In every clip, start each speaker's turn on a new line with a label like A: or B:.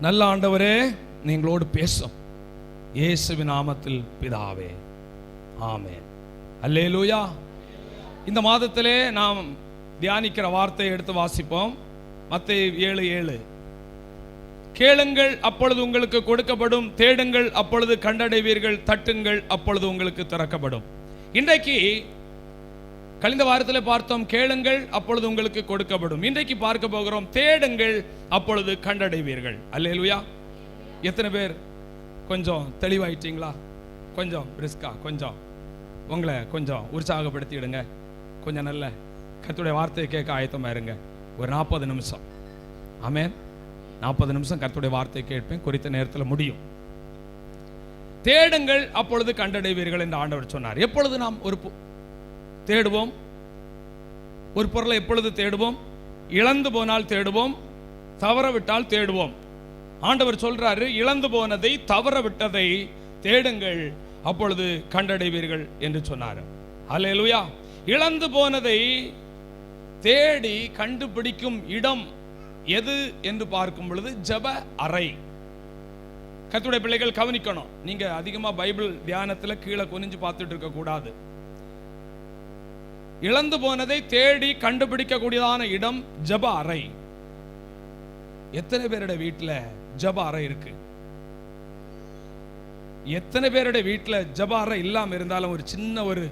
A: நல்ல ஆண்டவரே, நீங்களோடு பேசும் இயேசுவின் நாமத்தில் பிதாவே, ஆமென். அல்லேலூயா. இந்த மாதத்திலே நாம் தியானிக்கிற வார்த்தையை எடுத்து வாசிப்போம். மத்தேயு 7:7. கேளுங்கள், அப்பொழுது உங்களுக்கு கொடுக்கப்படும், தேடுங்கள், அப்பொழுது கண்டடைவீர்கள், தட்டுங்கள், அப்பொழுது உங்களுக்கு திறக்கப்படும். இன்றைக்கு கழிந்த வாரத்தில் பார்த்தோம், கேளுங்கள் அப்பொழுது உங்களுக்கு கொடுக்கப்படும். இன்றைக்கு பார்க்க போகிறோம், தேடுங்கள் அப்பொழுது கண்டடைவீர்கள். அல்லேலூயா. எத்தனை பேர் கொஞ்சம் தெளிவாயிட்டீங்களா? கொஞ்சம் பிரிஸ்கா, கொஞ்சம் உங்களை கொஞ்சம் உற்சாகப்படுத்திடுங்க. கொஞ்சம் நல்ல கர்த்தருடைய வார்த்தையை கேட்க ஆயத்தமா இருங்க. ஒரு 40 நிமிஷம். ஆமென். 40 நிமிஷம் கர்த்தருடைய வார்த்தையை கேட்பேன். குறித்த நேரத்தில் முடியும். தேடுங்கள் அப்பொழுது கண்டடைவீர்கள் என்று ஆண்டவர் சொன்னார். எப்பொழுது நாம் ஒரு தேடுவோம்? ஒரு பொருளை எப்பொழுது தேடுவோம்? இழந்து போனால் தேடுவோம், தவறவிட்டால் தேடுவோம். ஆண்டவர் சொல்றாரு, இழந்து போனதை, தவற விட்டதை தேடுங்கள், அப்பொழுது கண்டடைவீர்கள் என்று சொன்னார். அல்லேலூயா. இழந்து போனதை தேடி கண்டுபிடிக்கும் இடம் எது என்று பார்க்கும் பொழுது ஜெப அறை. கர்த்தருடைய பிள்ளைகள் கவனிக்கணும். நீங்க அதிகமா பைபிள் தியானத்துல கீழே குனிஞ்சு பார்த்துட்டு இருக்க கூடாது. இழந்து போனதை தேடி கண்டுபிடிக்க கூடியதான இடம் ஜெப அறை. எத்தனை பேருடைய வீட்டுல ஜெப அறை இருக்கு? எத்தனை பேருடைய வீட்டுல ஜெப அறை இல்லாம இருந்தாலும் ஒரு சின்ன ஒரு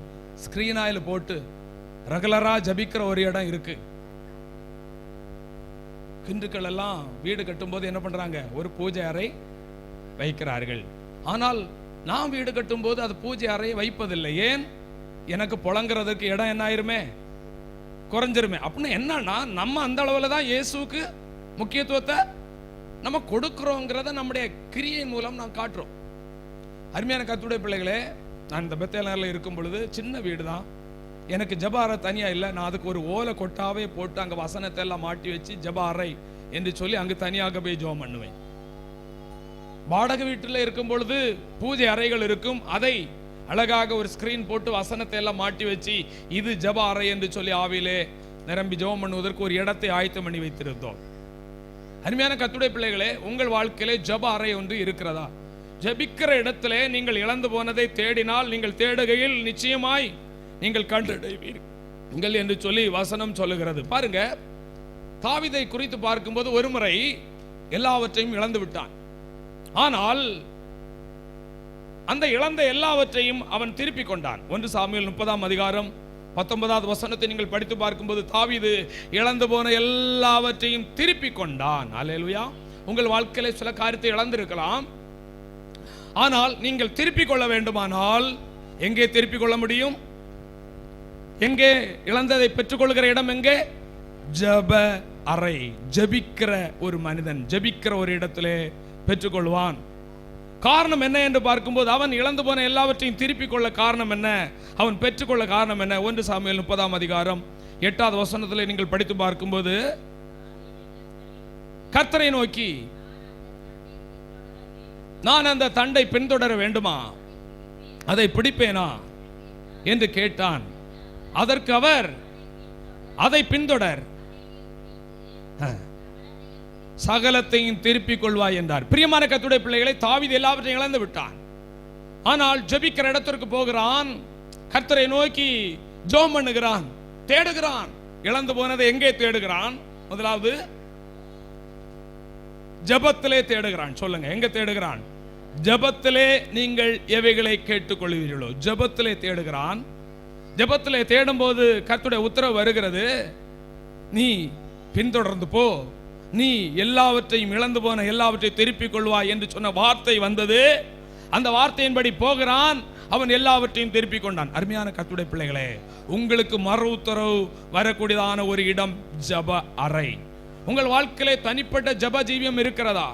A: ஸ்கிரீனாயில போட்டு ரெகுலரா ஜபிக்கிற ஒரு இடம் இருக்கு? இந்துக்கள் எல்லாம் வீடு கட்டும் போது என்ன பண்றாங்க? ஒரு பூஜை அறை வைக்கிறார்கள். ஆனால் நான் வீடு கட்டும் போது அது பூஜை அறையை வைப்பதில்லை. ஏன்? எனக்கு புழங்குறதுக்கு இடம் என்ன ஆயிருமே, குறைஞ்சிருமே. அப்படின்னு என்னன்னா, நம்ம அந்த அளவுல தான் இயேசுக்கு முக்கியத்துவத்தை நம்ம கொடுக்கிறோங்கிறத நம்முடைய கிரியை மூலம் நாம் காட்டுறோம். அருமையான கர்த்தருடைய பிள்ளைகளே, நான் இந்த பெத்தேலில் இருக்கும் பொழுது சின்ன வீடு தான், எனக்கு ஜெப அறை தனியா இல்லை. நான் அதுக்கு ஒரு ஓலை கொட்டாவே போட்டு அங்கே வசனத்தை எல்லாம் மாட்டி வச்சு ஜெப அறை என்று சொல்லி அங்கு தனியாக போய் ஜெபம் பண்ணுவேன். வாடகை வீட்டில் இருக்கும் பொழுது பூஜை அறைகள் இருக்கும், அதை அழகாக ஒரு ஸ்கிரீன் போட்டு வசனத்தை எல்லாம் மாட்டி வச்சு இது ஜெப அறை என்று சொல்லி ஆவிலே நிரம்பி ஜெபம் பண்ணுவதற்கு ஒரு இடத்தை ஆயத்தம் பண்ணி வைத்திருந்தோம். அருமையான கர்த்தருடைய பிள்ளைகளே, உங்கள் வாழ்க்கையிலே ஜெப அறை ஒன்று இருக்கிறதா? ஜெபிக்கிற இடத்திலே நீங்கள் இழந்து போனதை தேடினால், நீங்கள் தேடுகையில் நிச்சயமாய் நீங்கள் கண்டடைவீர்கள் என்று சொல்லி வசனம் சொல்லுகிறது. பாருங்க, தாவீதை குறித்து பார்க்கும்போது ஒரு முறை எல்லாவற்றையும் இழந்து விட்டான். ஆனால் அந்த இழந்த எல்லாவற்றையும் அவன் திருப்பி கொண்டான். 1 சாமுவேல் 30:19 வசனத்தை நீங்கள் படித்து பார்க்கும்போது தாவீது இழந்து போன எல்லாவற்றையும் திருப்பி கொண்டான். அல்லேலூயா. உங்கள் வாழ்க்கையில சில காரியத்தை இழந்திருக்கலாம். ஆனால் நீங்கள் திருப்பி கொள்ள வேண்டுமானால் எங்கே திருப்பி கொள்ள முடியும்? எங்கே? இழந்ததை பெற்றுக்கொள்கிற இடம் எங்கே? ஜெப அறை. ஜெபிக்கிற ஒரு மனிதன் ஜெபிக்கிற ஒரு இடத்திலே பெற்றுக்கொள்வான். காரணம் என்ன என்று பார்க்கும்போது, அவன் இழந்து போன எல்லாவற்றையும் திருப்பிக் கொள்ள காரணம் என்ன? அவன் பெற்றுக்கொள்ள காரணம் என்ன? 1 சாமுவேல் 30:8 வசனத்தில் நீங்கள் படித்து பார்க்கும்போது, கர்த்தரை நோக்கி நான் அந்த தண்டை பின்தொடர வேண்டுமா, அதை பிடிப்பேனா என்று கேட்டான். அதற்கு அவர், அதை பின்தொடர், சகலத்தையும் திருப்பிக் கொள்வாய் என்றார். பிரியமான கர்த்தருடைய பிள்ளைகளை, தாவீது எல்லாவற்றையும் இழந்து விட்டான். ஆனால் ஜெபிக்கிற இடத்திற்கு போகிறான், கர்த்தரை நோக்கி ஜெபம் பண்ணுகிறான், தேடுகிறான். இழந்து போனதை எங்கே தேடுகிறான்? முதலாவது ஜெபத்திலே தேடுகிறான். சொல்லுங்க, எங்க தேடுகிறான்? ஜெபத்திலே நீங்கள் எவைகளை கேட்டுக்கொள்வீர்களோ ஜெபத்திலே தேடுகிறான். ஜெபத்திலே தேடும் போது கர்த்தருடைய உத்தரவு வருகிறது, நீ பின்தொடர்ந்து போ, நீ எல்லாவற்றையும் இழந்து போன எல்லாவற்றையும் திருப்பிக் கொள்வாய் என்று சொன்ன வார்த்தை வந்தது. அந்த வார்த்தையின்படி போகிறான், அவன் எல்லாவற்றையும் திருப்பிக் கொண்டான். அருமையான கர்த்தருடைய பிள்ளைகளே, உங்களுக்கு மறு உத்தரவு வரக்கூடியதான ஒரு இடம் ஜெப அறை. உங்கள் வாழ்க்கையிலே தனிப்பட்ட ஜெப ஜீவியம் இருக்கிறதா?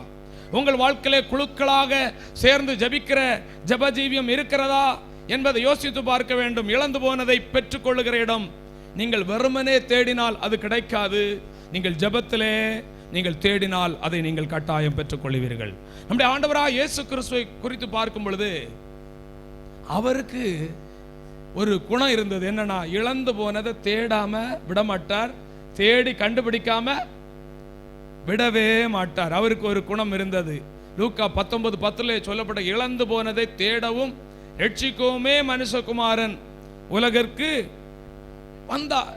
A: உங்கள் வாழ்க்கையிலே குழுக்களாக சேர்ந்து ஜெபிக்கிற ஜெப ஜீவியம் இருக்கிறதா என்பதை யோசித்து பார்க்க வேண்டும். இழந்து போனதை பெற்றுக்கொள்ளுகிற இடம். நீங்கள் வெறுமனே தேடினால் அது கிடைக்காது. நீங்கள் ஜெபத்திலே நீங்கள் தேடினால் அதை நீங்கள் கட்டாயம் பெற்றுக் கொள்வீர்கள். நம்முடைய ஆண்டவராகிய இயேசு கிறிஸ்துவை குறித்து பார்க்கும் பொழுது அவருக்கு ஒரு குணம் இருந்தது. என்னன்னா, இழந்து போனதை தேடாம விடமாட்டார், தேடி கண்டுபிடிக்காம விடவே மாட்டார். அவருக்கு ஒரு குணம் இருந்தது. லூக்கா 19:10 சொல்லப்பட்ட இழந்து போனதை தேடவும் ரட்சிக்கவுமே மனுஷகுமாரன் உலகிற்கு வந்தார்.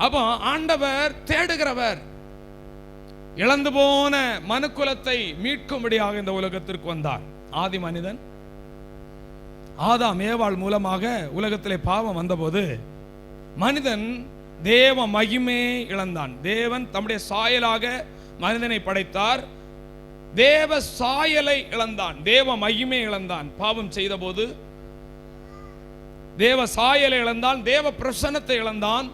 A: அப்போ ஆண்டவர் தேடுகிறவர். இழந்து போன மனுக்குலத்தை மீட்கும்படியாக இந்த உலகத்திற்கு வந்தார். ஆதி மனிதன் ஆதாம் ஏவாள் மூலமாக உலகத்திலே பாவம் வந்தபோது மனிதன் தேவ மகிமையை இழந்தான். தேவன் தம்முடைய சாயலாக மனிதனை படைத்தார். தேவ சாயலை இழந்தான், தேவ மகிமை இழந்தான். பாவம் செய்த போது தேவ சாயலை இழந்தான், தேவ பிரசன்னத்தை இழந்தான்,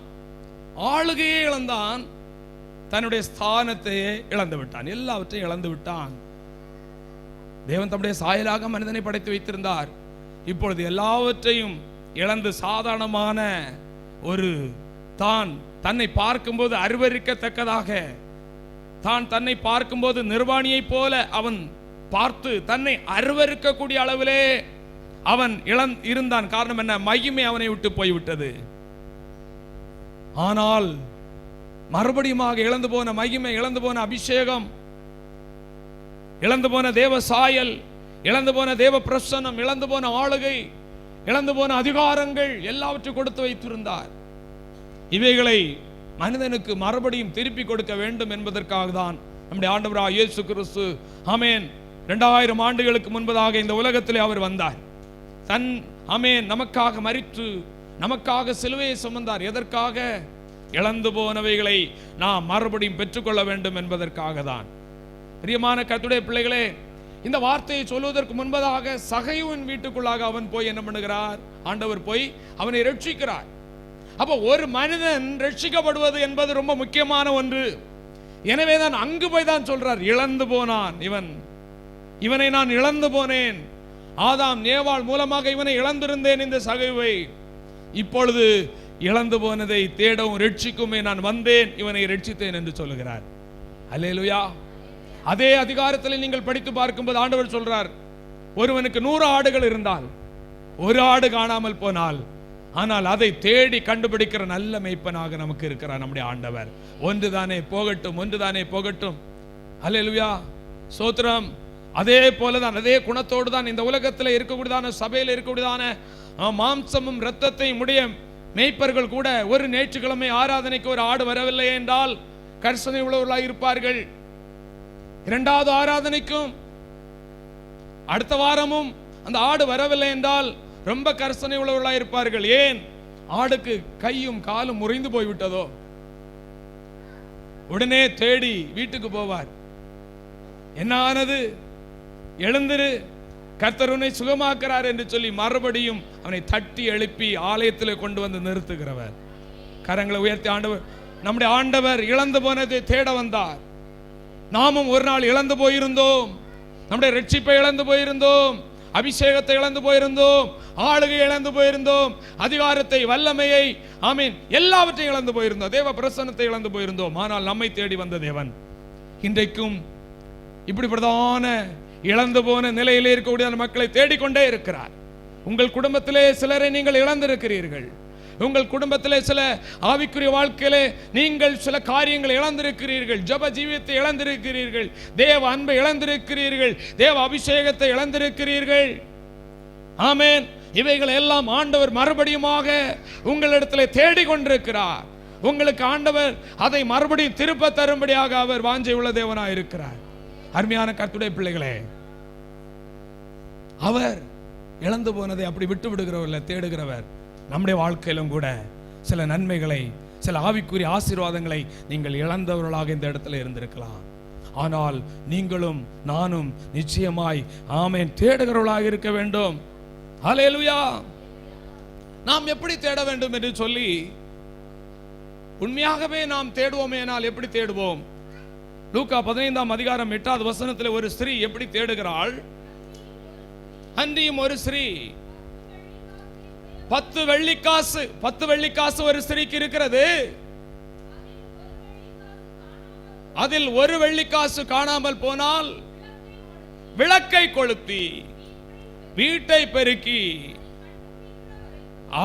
A: ஆளுகையை இழந்தான், தன்னுடைய ஸ்தானத்தையே இழந்து விட்டான், எல்லாவற்றையும் இழந்து விட்டான். தேவன் தம்முடைய சாயலாக மனிதனை படைத்து வைத்திருந்தார். இப்பொழுது எல்லாவற்றையும் இழந்து சாதாரணமான ஒரு தன்னை பார்க்கும்போது அருவருக்கத்தக்கதாக, தன்னை பார்க்கும்போது நிர்வாணியை போல அவன் பார்த்து தன்னை அருவருக்கக்கூடிய அளவிலே அவன் இருந்தான். காரணம் என்ன? மகிமை அவனை விட்டு போய்விட்டது. ஆனால் மறுபடியும் இழந்து போன மகிமை, இழந்து போன அபிஷேகம், இழந்து போன தேவ சாயல், இழந்து போன தேவ பிரசன்னம், இழந்து போன ஆளுகை, இழந்து போன அதிகாரங்கள் எல்லாவற்றையும் கொடுத்து வைத்திருந்தார். இவைகளை மனிதனுக்கு மறுபடியும் திருப்பி கொடுக்க வேண்டும் என்பதற்காக தான் நம்முடைய ஆண்டவராகிய இயேசு கிறிஸ்து ஆமென் 2000 ஆண்டுகளுக்கு முன்பதாக இந்த உலகத்திலே அவர் வந்தார். நமக்காக மரித்து நமக்காக சிலுவையை சுமந்தார். எதற்காக? இழந்து போனவைகளை நாம் மறுபடியும் பெற்றுக்கொள்ள வேண்டும் என்பதற்காக தான். பிரியமான கர்த்தருடைய பிள்ளைகளே, இந்த வார்த்தையை சொல்வதற்கு முன்பதாக சகையுவின் வீட்டுக்குள்ளாக அவன் போய் என்ன பண்ணுகிறார்? ஆண்டவர் போய் அவனை ரட்சிக்கிறார். அப்போ ஒரு மனிதன் ரட்சிக்கப்படுவது என்பது ரொம்ப முக்கியமான ஒன்று. எனவே தான் அங்கு போய் தான் சொல்றார், இழந்து போனான் இவனை நான் இழந்து போனேன். ஆதாம் ஏவாள் மூலமாக இவனை இழந்திருந்தேன், இந்த சகைவை. இப்பொழுது இழந்து போனதை தேடவும் ரட்சிக்குமே நான் வந்தேன், இவனை ரட்சித்தேன் என்று சொல்லுகிறார். அல்லேலூயா. அதே அதிகாரத்தில் நீங்கள் படித்து பார்க்கும்போது ஆண்டவர் சொல்றார், ஒருவனுக்கு 100 ஆடுகள் இருந்தால் ஒரு ஆடு காணாமல் போனால், ஆனால் அதை தேடி கண்டுபிடிக்கிற நல்ல மேய்ப்பனாக நமக்கு இருக்கிறார் நம்முடைய ஆண்டவர். ஒன்றுதானே போகட்டும். அல்லேலூயா, ஸ்தோத்திரம். அதே போலதான், அதே குணத்தோடு தான் இந்த உலகத்தில் இருக்கக்கூடியதான, சபையில் இருக்கக்கூடியதான மாம்சமும் இரத்தத்தையும் உடைய மேய்ப்பர்கள் கூட ஒரு ஞாயிற்றுக்கிழமை ஆராதனைக்கு ஒரு ஆடு வரவில்லை என்றால் கர்சனை உள்ளவர்களாக இருப்பார்கள். 2வது ஆராதனைக்கும் அடுத்த வாரமும் அந்த ஆடு வரவில்லை என்றால் ரொம்ப கர்சனை உள்ளவர்களாக இருப்பார்கள். ஏன்? ஆடுக்கு கையும் காலும் முறிந்து போய்விட்டதோ. உடனே தேடி வீட்டுக்கு போவார். என்ன ஆனது? எழுந்திரு, கர்த்தர் உன்னை சுகமாக்குறார் என்று சொல்லி மறுபடியும் அவனை தட்டி எழுப்பி ஆலயத்தில் கொண்டு வந்து நிறுத்துகிறவர். கரங்களை உயர்த்தி ஆண்டவர், நம்முடைய ஆண்டவர் இழந்து போனதை தேட வந்தார். நாமும் ஒரு நாள் இழந்து போயிருந்தோம். நம்முடைய ரட்சிப்பை இழந்து போயிருந்தோம், அபிஷேகத்தை இழந்து போயிருந்தோம், ஆளுகை இழந்து போயிருந்தோம், அதிகாரத்தை, வல்லமையை, ஆமீன், எல்லாவற்றையும் இழந்து போயிருந்தோம், தேவ பிரசன்னத்தை இழந்து போயிருந்தோம். ஆனால் நம்மை தேடி வந்த தேவன் இன்றைக்கும் இப்படிப்பட்டதான இழந்து போன நிலையிலே இருக்கக்கூடிய மக்களை தேடிக்கொண்டே இருக்கிறார். உங்கள் குடும்பத்திலே சிலரை நீங்கள் இழந்திருக்கிறீர்கள். உங்கள் குடும்பத்திலே சில ஆவிக்குரிய வாழ்க்கையிலே நீங்கள் சில காரியங்களை இழந்திருக்கிறீர்கள். ஜெப ஜீவியத்தை இழந்திருக்கிறீர்கள், தேவ அன்பை இழந்திருக்கிறீர்கள், தேவ அபிஷேகத்தை இழந்திருக்கிறீர்கள். ஆமென். இவைகள் எல்லாம் ஆண்டவர் மறுபடியுமாக உங்களிடத்தில் தேடிக்கொண்டிருக்கிறார். உங்களுக்கு ஆண்டவர் அதை மறுபடியும் திருப்ப தரும்படியாக அவர் வாஞ்சை உள்ள தேவனாய் இருக்கிறார். அருமையான கர்த்தருடைய பிள்ளைகளே, அவர் இழந்து போனதை அப்படி விட்டு விடுகிறவர், தேடுகிறவர். நம்முடைய வாழ்க்கையிலும் கூட சில நன்மைகளை, சில ஆவிக்குரிய ஆசீர்வாதங்களை நீங்கள் இழந்தவர்களாக இந்த இடத்துல இருந்திருக்கலாம். ஆனால் நீங்களும் நானும் நிச்சயமாய் ஆமென் தேடுகிறவர்களாக இருக்க வேண்டும். ஹல்லேலூயா. நாம் எப்படி தேட வேண்டும் என்று சொல்லி, உண்மையாகவே நாம் தேடுவோமேனால் எப்படி தேடுவோம்? லூக்கா 15ஆம் அதிகாரம் 8வது வசனத்தில் ஒரு ஸ்திரீ எப்படி தேடுகிறாள்? அன்றியும் ஒரு ஸ்திரீ 10 வெள்ளிக்காசு ஒரு ஸ்திரீக்கு இருக்கிறது. அதில் ஒரு வெள்ளிக்காசு காணாமல் போனால் விளக்கை கொளுத்தி வீட்டை பெருக்கி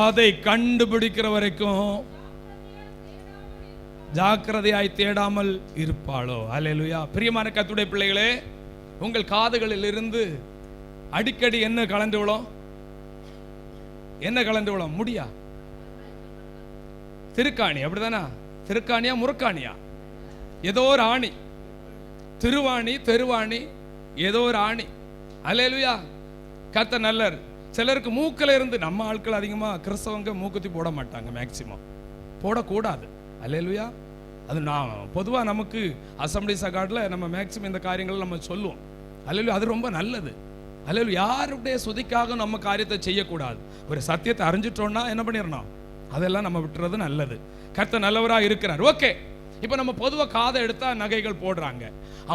A: அதை கண்டுபிடிக்கிற வரைக்கும் ஜாக்கிரதையாய் தேடாமல் இருப்பாளோ? அல்லேலூயா. பிரியமான கர்த்தருடைய பிள்ளைகளே, உங்கள் காதுகளில் இருந்து அடிக்கடி என்ன கலந்து விடும்? என்ன கலந்து விடும்? முடியா? திருக்காணி, அப்படிதானா? திருக்காணியா முறுக்காணியா? ஏதோ ஒரு ஆணி, திருவாணி தெருவாணி, ஏதோ ஒரு ஆணி. அல்லேலூயா. கர்த்தர் நல்லர். சிலருக்கு மூக்கில் இருந்து, நம்ம ஆட்கள் அதிகமாக கிறிஸ்தவங்க மூக்குத்தி போட மாட்டாங்க, மேக்சிமம் போடக்கூடாது. அல்லேலூயா. அது நான் பொதுவாக நமக்கு அசம்பிளி சகாட்டில் நம்ம மேக்சிமம் இந்த காரியங்கள் நம்ம சொல்லுவோம். அல்லேலூயா. அது ரொம்ப நல்லது. அல்லேலூயா. யாருடைய சுதிக்காக நம்ம காரியத்தை செய்யக்கூடாது. ஒரு சத்தியத்தை அறிஞ்சிட்டோம்னா என்ன பண்ணிடணும்? அதெல்லாம் நம்ம விட்டுறது நல்லது. கர்த்தர் நல்லவராக இருக்கிறார். ஓகே. இப்போ நம்ம பொதுவாக காதை எடுத்தா நகைகள் போடுறாங்க.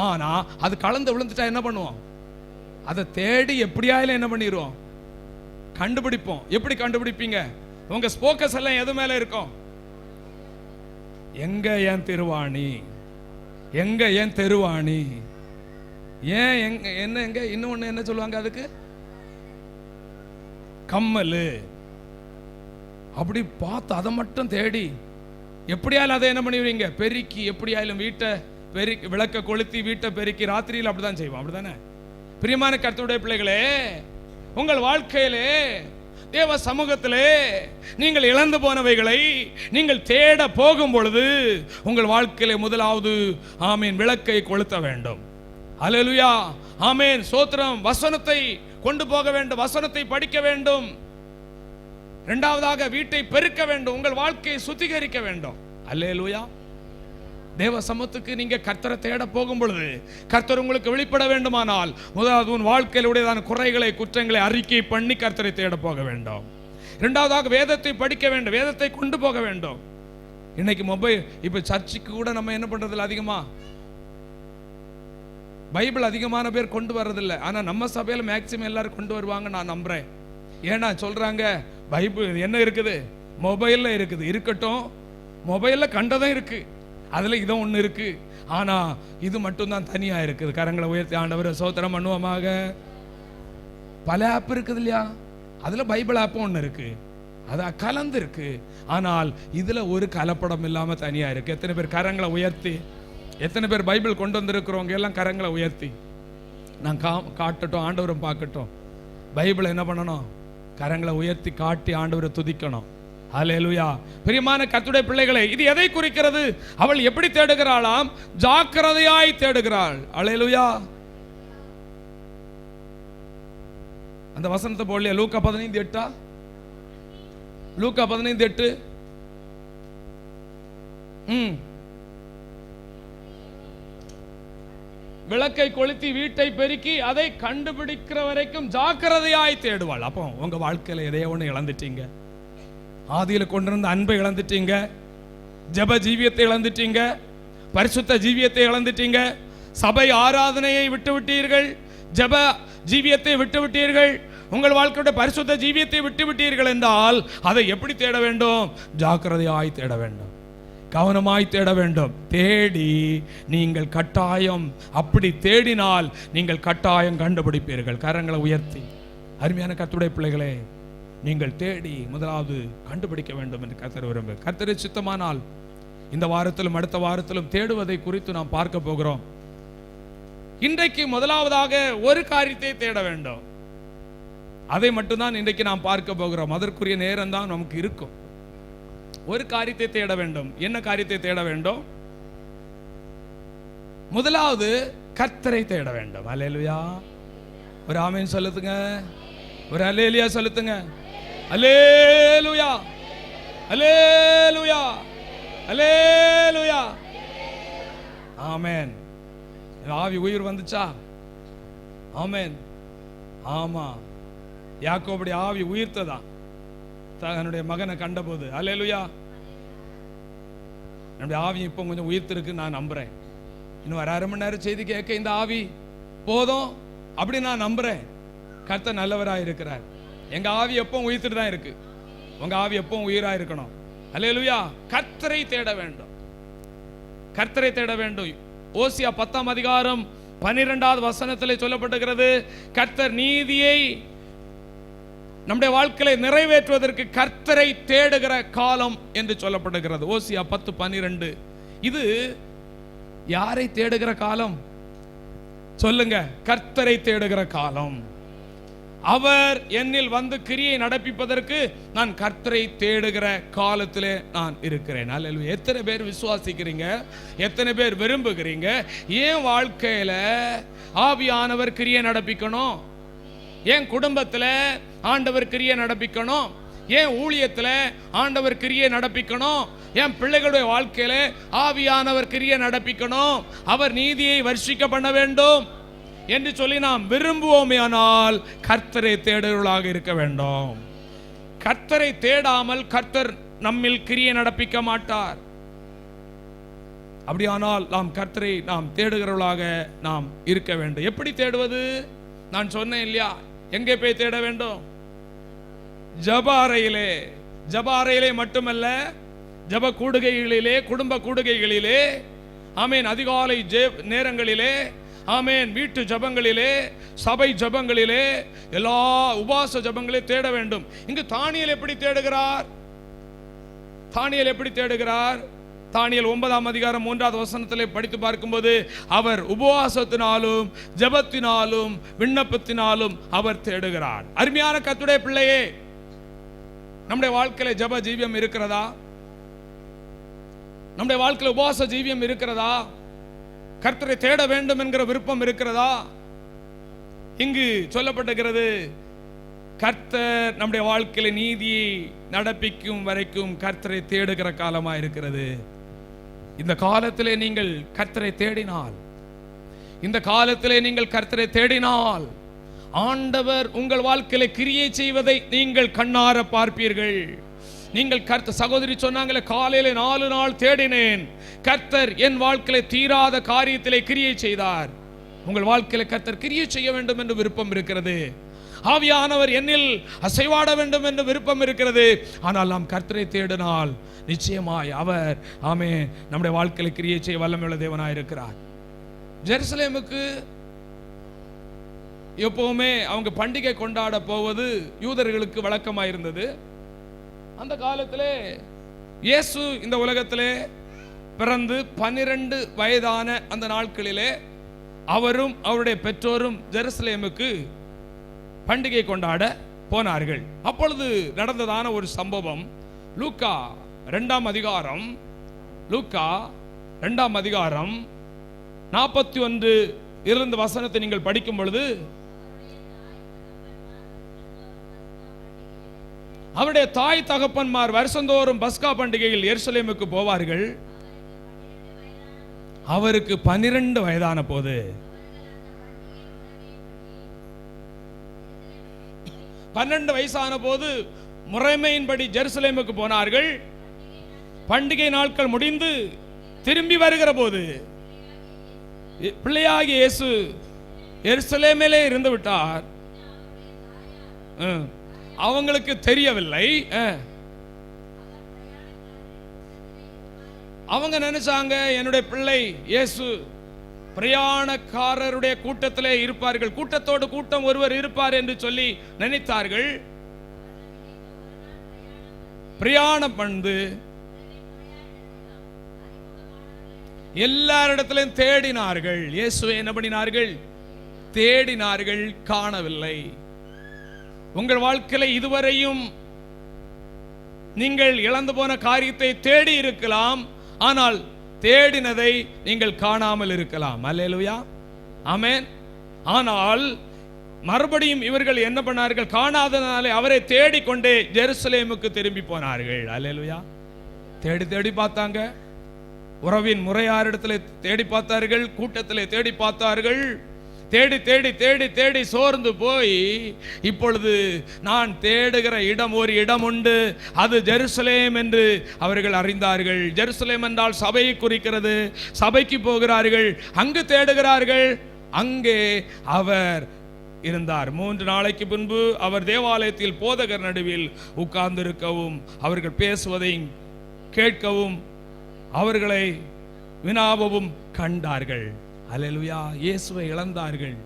A: ஆனால் அது கலந்து விழுந்துட்டா என்ன பண்ணுவோம்? அதை தேடி எப்படியாயிலும் என்ன பண்ணிடுவோம்? கண்டுபிடிப்போம். எப்படி கண்டுபிடிப்பீங்க? உங்க ஸ்போக்கஸ் எல்லாம் எது மேல இருக்கும்? எங்க என் திருவாணி, எங்க என் தெருவாணி, ஏன் என்ன எங்க இன்னொன்னு என்ன சொல்லுவாங்க அதுக்கு? கம்மல். அப்படி பார்த்து அதை மட்டும் தேடி எப்படியாலும் அதை என்ன பண்ணுவீங்க? பெருக்கி எப்படியாலும் வீட்டை பெருக்கி, விளக்க கொளுத்தி வீட்டை பெருக்கி, ராத்திரியில் அப்படிதான் செய்வோம். அப்படிதானே? பிரியமான கர்த்தருடைய பிள்ளைகளே, உங்கள் வாழ்க்கையிலே தேவ சமூகத்திலே நீங்கள் இழந்து போனவைகளை நீங்கள் தேட போகும் பொழுது உங்கள் வாழ்க்கையிலே முதலாவது ஆமீன் விளக்கை கொளுத்த வேண்டும். அல்லேலூயா. ஆமீன். ஸ்தோத்திரம். வசனத்தை கொண்டு போக வேண்டும், வசனத்தை படிக்க வேண்டும். இரண்டாவதாக வீட்டை பெருக்க வேண்டும், உங்கள் வாழ்க்கையை சுத்திகரிக்க வேண்டும். அல்லேலூயா. தேவ சமூகத்துக்கு நீங்க கர்த்தரை தேட போகும் பொழுது கர்த்தர் உங்களுக்கு வெளிப்பட வேண்டுமானால் முதலாவது உன் வாழ்க்கையில் உடையதான குறைகளை குற்றங்களை அறிக்கை பண்ணி கர்த்தரை தேட போக வேண்டும். இரண்டாவதாக வேதத்தை படிக்க வேண்டும், வேதத்தை கொண்டு போக வேண்டும். இன்னைக்கு மொபைல், இப்ப சர்ச்சுக்கு கூட நம்ம என்ன பண்றதில்ல, அதிகமா பைபிள் அதிகமான பேர் கொண்டு வர்றதில்லை. ஆனா நம்ம சபையில மேக்சிமம் எல்லாரும் கொண்டு வருவாங்க, நான் நம்புறேன். ஏன்னா சொல்றாங்க பைபிள் என்ன இருக்குது? மொபைல்ல இருக்குது. இருக்கட்டும், மொபைல்ல கண்டதும் இருக்கு, அதுல இதோ ஒண்ணு இருக்கு. ஆனா இது மட்டும் தான் தனியா இருக்குது. கரங்களை உயர்த்தி ஆண்டவரை ஸ்தோத்திரம் பண்ணுவோமாக. பல ஆப் இருக்குது இல்லையா? அதுல பைபிள் ஆப் ஒண்ணு இருக்கு, அது கலந்து இருக்கு. ஆனால் இதுல ஒரு கலப்படம் இல்லாம தனியா இருக்கு. எத்தனை பேர் கரங்களை உயர்த்தி, எத்தனை பேர் பைபிள் கொண்டு வந்திருக்கிறவங்க எல்லாம் கரங்களை உயர்த்தி நான் காட்டட்டும், ஆண்டவரும் பார்க்கட்டும். பைபிள் என்ன பண்ணணும்? கரங்களை உயர்த்தி காட்டி ஆண்டவரை துதிக்கணும். அல்லேலூயா. பிரியமான கர்த்தருடைய பிள்ளைகளே, இது எதை குறிக்கிறது? அவள் எப்படி தேடுகிறாளாம்? ஜாக்கிரதையாய் தேடுகிறாள். அல்லேலூயா. அந்த வசனத்தை போடலையா? லூக்கா 15:8. லூக்கா 15:8. விளக்கை கொளுத்தி வீட்டை பெருக்கி அதை கண்டுபிடிக்கிற வரைக்கும் ஜாக்கிரதையாய் தேடுவாள். அப்போ உங்க வாழ்க்கையில எதையோ ஒன்று இழந்துட்டீங்க. ஆதியில கொண்டிருந்த அன்பை இழந்துட்டீங்க, ஜெப ஜீவியத்தை இழந்துட்டீங்க, பரிசுத்த ஜீவியத்தை இழந்துட்டீங்க, சபை ஆராதனையை விட்டுவிட்டீர்கள், ஜெப ஜீவியத்தை விட்டுவிட்டீர்கள், உங்கள் வாழ்க்கையோட பரிசுத்த ஜீவியத்தை விட்டுவிட்டீர்கள் என்றால் அதை எப்படி தேட வேண்டும்? ஜாக்கிரதையாய் தேட வேண்டும், கவனமாய் தேட வேண்டும். தேடி நீங்கள் கட்டாயம், அப்படி தேடினால் நீங்கள் கட்டாயம் கண்டுபிடிப்பீர்கள். கரங்களை உயர்த்தி. அருமையான கர்த்தருடைய பிள்ளைகளே, நீங்கள் தேடி முதலாவது கண்டுபிடிக்க வேண்டும் என்று கர்த்தர் விரும்பு. கர்த்தரை சித்தமானால் இந்த வாரத்திலும் அடுத்த வாரத்திலும் தேடுவதை குறித்து நாம் பார்க்க போகிறோம். இன்றைக்கு முதலாவதாக ஒரு காரியத்தை தேட வேண்டும். அதை மட்டும்தான் இன்றைக்கு நாம் பார்க்க போகிறோம். அதற்குரிய நேரம் தான் நமக்கு இருக்கும். ஒரு காரியத்தை தேட வேண்டும். என்ன காரியத்தை தேட வேண்டும்? முதலாவது கர்த்தரை தேட வேண்டும். அல்லேலூயா. ஒரு ஆமென் சொல்லுங்க, ஒரு அல்லேலூயா சொல்லுங்க. அல்லேலூயா, அல்லேலூயா, அல்லேலூயா. ஆமென். ஆவி உயிர் வந்துச்சா? ஆமென். ஆமா, யாக்கோபுடைய ஆவி உயிர்த்ததா தன்னுடைய மகனை கண்டபோது. அல்லேலூயா. நம்முடைய ஆவி இப்போ கொஞ்சம் உயிர்த்திருக்கு நான் நம்புறேன். இன்னும் ஒரு 1/2 மணி நேரம் செய்தி கேட்க இந்த ஆவி போதும் அப்படி நான் நம்புறேன். கர்த்தர் நல்லவராக இருக்கிறார். எங்க ஆவி எப்பவும் உயிர்த்துட்டு தான் இருக்கு. உங்க ஆவி எப்பவும் உயிரா இருக்கணும். அல்லேலூயா. கர்த்தரை தேட வேண்டும், கர்த்தரை தேட வேண்டும். ஓசியா 10ஆம் அதிகாரம் 12வது வசனத்திலே சொல்லப்பட்டிருக்கிறது, கர்த்தர் நீதியை நம்முடைய வாழ்க்கையை நிறைவேற்றுவதற்கு கர்த்தரை தேடுகிற காலம் என்று சொல்லப்படுகிறது. ஓசியா 10:12. இது யாரை தேடுகிற காலம் சொல்லுங்க? கர்த்தரை தேடுகிற காலம். அவர் என்னில் வந்து கிரியை நடப்பிப்பதற்கு நான் கர்த்தரை தேடுகிற காலத்திலே நான் இருக்கிறேன். அல்லேலூயா. எத்தனை பேர் விசுவாசிக்கிறீங்க? எத்தனை பேர் விரும்புகிறீங்க? ஏன் வாழ்க்கையில ஆவியானவர் கிரியை நடப்பிக்கணும்? ஏன் குடும்பத்துல ஆண்டவர் கிரியை நடப்பிக்கணும்? ஏன் ஊழியத்துல ஆண்டவர் கிரியை நடப்பிக்கணும்? ஏன் பிள்ளைகளுடைய வாழ்க்கையில ஆவியானவர் கிரியை நடப்பிக்கணும்? அவர் நீதியை வர்ஷிக்க பண்ண வேண்டும் என்று சொல்லி நாம் விரும்புவோமே, ஆனால் கர்த்தரை தேடுவர்களாக இருக்க வேண்டும். கர்த்தரை தேடாமல் கர்த்தர் நம்மில் கிரியை நடப்பிக்க மாட்டார். அப்படியானால் நாம் கர்த்தரை நாம் தேடுகிறவர்களாக நாம் இருக்க வேண்டும். எப்படி தேடுவது? நான் சொன்னேன் இல்லையா, எங்கே போய் தேட வேண்டும்? ஜப அறையிலே. ஜப அறையிலே மட்டுமல்ல, ஜப கூடுகைகளிலே, குடும்ப கூடுகைகளிலே, ஆமேன், அதிகாலை நேரங்களிலே, ஆமேன், வீட்டு ஜபங்களிலே, சபை ஜபங்களிலே, எல்லா உபாச ஜபங்களே தேட வேண்டும். இங்கு தானியேல் எப்படி தேடுகிறார்? தானியேல் எப்படி தேடுகிறார்? தானியேல் 9ஆம் அதிகாரம் 3வது வசனத்திலே படித்து பார்க்கும்போது, அவர் உபவாசத்தினாலும் ஜபத்தினாலும் விண்ணப்பத்தினாலும் அவர் தேடுகிறார். அருமையான கர்த்தருடைய பிள்ளையே, நம்முடைய வாழ்க்கையில ஜப ஜீவியம் இருக்கிறதா? நம்முடைய வாழ்க்கையில உபவாச ஜீவியம் இருக்கிறதா? கர்த்தரை தேட வேண்டும் என்கிற விருப்பம் இருக்கிறதா? இங்கு சொல்லப்பட்டிருக்கிறது, கர்த்தர் நம்முடைய வாழ்க்கையில நீதியை நடப்பிக்கும் வரைக்கும் கர்த்தரை தேடுகிற காலமா இருக்கிறது. இந்த காலத்திலே நீங்கள் கர்த்தரை தேடினால், இந்த காலத்திலே நீங்கள் கர்த்தரை தேடினால், ஆண்டவர் உங்கள் வாழ்க்கையில கிரியை செய்வதை நீங்கள் கண்ணார பார்ப்பீர்கள். நீங்கள் கர்த்தர், சகோதரி சொன்னாங்களே, காலையில 4 நாள் தேடினேன், கர்த்தர் என் வாழ்க்கையில தீராத காரியத்திலே கிரியை செய்தார். உங்கள் வாழ்க்கையில கர்த்தர் கிரியை செய்ய வேண்டும் என்று விருப்பம் இருக்கிறது. ஆவியானவர் என்னில் அசைவாட வேண்டும் என்று விருப்பம் இருக்கிறது. ஆனால் நாம் கர்த்தரை தேடினால் நிச்சயமாய் அவர், ஆமே, நம்முடைய வாழ்க்கையில கிரியை செய்ய வல்லமையுள்ள தேவனாய் இருக்கிறார். ஜெருசலேமுக்கு எப்பவுமே அவங்க பண்டிகை கொண்டாட போவது யூதர்களுக்கு வழக்கமாயிருந்தது. அந்த காலத்திலே இயேசு இந்த உலகத்திலே பிறந்து 12 வயதான அந்த நாட்களிலே அவரும் அவருடைய பெற்றோரும் ஜெருசலேமுக்கு பண்டிகை கொண்டாட போனார்கள். அப்பொழுது நடந்ததான ஒரு சம்பவம் லூக்கா 2ஆம் அதிகாரம், லூக்கா 2ஆம் அதிகாரம் 41 இருந்து வசனத்தை நீங்கள் படிக்கும் பொழுது, அவருடைய தாய் தகப்பன்மார் வருஷந்தோறும் பஸ்கா பண்டிகையில் எருசலேமுக்கு போவார்கள். அவருக்கு 12 வயதான போது, 12 வயசான போது முறைமையின்படி ஜெருசலேமுக்கு போனார்கள். பண்டிகை நாட்கள் முடிந்து திரும்பி வருகிற போது பிள்ளையாகிய இயேசு எருசலேமிலே இருந்து விட்டார். அவங்களுக்கு தெரியவில்லை. அவங்க நினைச்சாங்க, என்னுடைய பிள்ளை இயேசு பிரயாணக்காரருடைய கூட்டத்திலே இருப்பார்கள், கூட்டத்தோடு கூட்டம் ஒருவர் இருப்பார் என்று சொல்லி நினைத்தார்கள். பிரயாணம் பண்ணு எல்லாரிடத்திலும் தேடினார்கள். இயேசுவை என்ன பண்ணினார்கள்? தேடினார்கள், காணவில்லை. உங்கள் வாழ்க்கையில இதுவரையும் நீங்கள் இழந்து போன காரியத்தை தேடி இருக்கலாம், ஆனால் தேடினதை நீங்கள் காணாமல் இருக்கலாம். அல்லேலூயா, ஆமென். ஆனால் மறுபடியும் இவர்கள் என்ன பண்ணார்கள்? காணாதனாலே அவரை தேடிக்கொண்டே ஜெருசலேமுக்கு திரும்பி போனார்கள். அல்லேலூயா. தேடி தேடி பார்த்தாங்க, உறவின் முறையாரிடத்துல தேடி பார்த்தார்கள், கூட்டத்திலே தேடி பார்த்தார்கள். தேடி தேடி தேடி தேடி சோர்ந்து போய், இப்பொழுது நான் தேடுகிற இடம் ஒரு இடம் உண்டு, அது ஜெருசலேம் என்று அவர்கள் அறிந்தார்கள். ஜெருசலேம் என்றால் சபையை குறிக்கிறது. சபைக்கு போகிறார்கள், அங்கு தேடுகிறார்கள். அங்கே அவர் இருந்தார். 3 நாளைக்கு முன்பு அவர் தேவாலயத்தில் போதகர் நடுவில் உட்கார்ந்திருக்கவும், அவர்கள் பேசுவதை கேட்கவும், அவர்களை வினாவும் கண்டார்கள். அல்லேலூயா. இயேசுவை இழந்தார்கள்.